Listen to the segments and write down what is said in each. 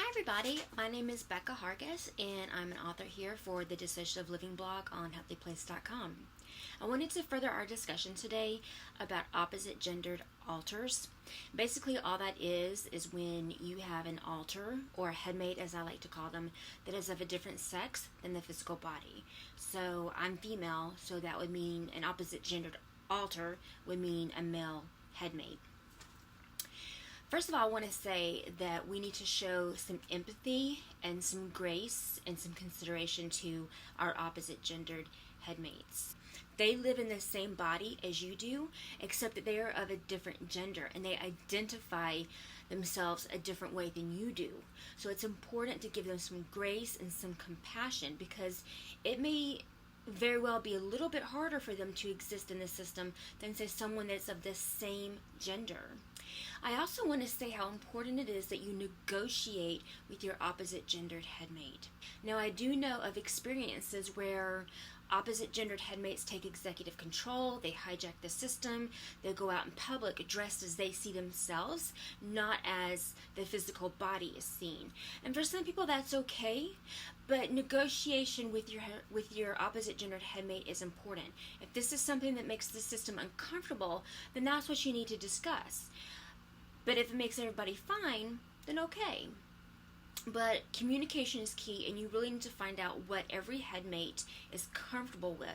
Hi everybody, my name is Becca Hargis and I'm an author here for the Dissociative Living blog on healthyplace.com. I wanted to further our discussion today about opposite gendered alters. Basically all that is when you have an alter, or a headmate as I like to call them, that is of a different sex than the physical body. So I'm female, so that would mean an opposite gendered alter would mean a male headmate. First of all, I want to say that we need to show some empathy and some grace and some consideration to our opposite gendered headmates. They live in the same body as you do, except that they are of a different gender and they identify themselves a different way than you do. So it's important to give them some grace and some compassion, because it may very well be a little bit harder for them to exist in the system than, say, someone that's of the same gender. I also want to say how important it is that you negotiate with your opposite gendered headmate. Now, I do know of experiences where opposite gendered headmates take executive control, they hijack the system, they go out in public dressed as they see themselves, not as the physical body is seen. And for some people that's okay, but negotiation with your opposite gendered headmate is important. If this is something that makes the system uncomfortable, then that's what you need to discuss. But if it makes everybody fine, then okay. But communication is key, and you really need to find out what every headmate is comfortable with.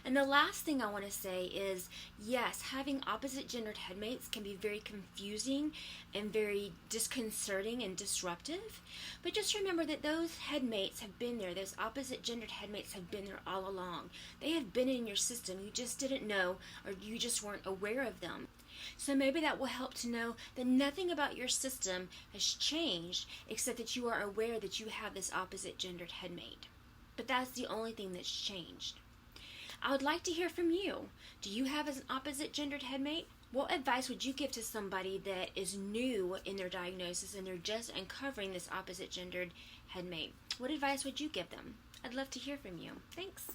And the last thing I want to say is, yes, having opposite gendered headmates can be very confusing and very disconcerting and disruptive. But just remember that those headmates have been there. Those opposite gendered headmates have been there all along. They have been in your system. You just didn't know, or you just weren't aware of them. So maybe that will help to know that nothing about your system has changed, except that you are aware that you have this opposite gendered headmate. But that's the only thing that's changed. I would like to hear from you. Do you have an opposite gendered headmate? What advice would you give to somebody that is new in their diagnosis and they're just uncovering this opposite gendered headmate? What advice would you give them? I'd love to hear from you. Thanks.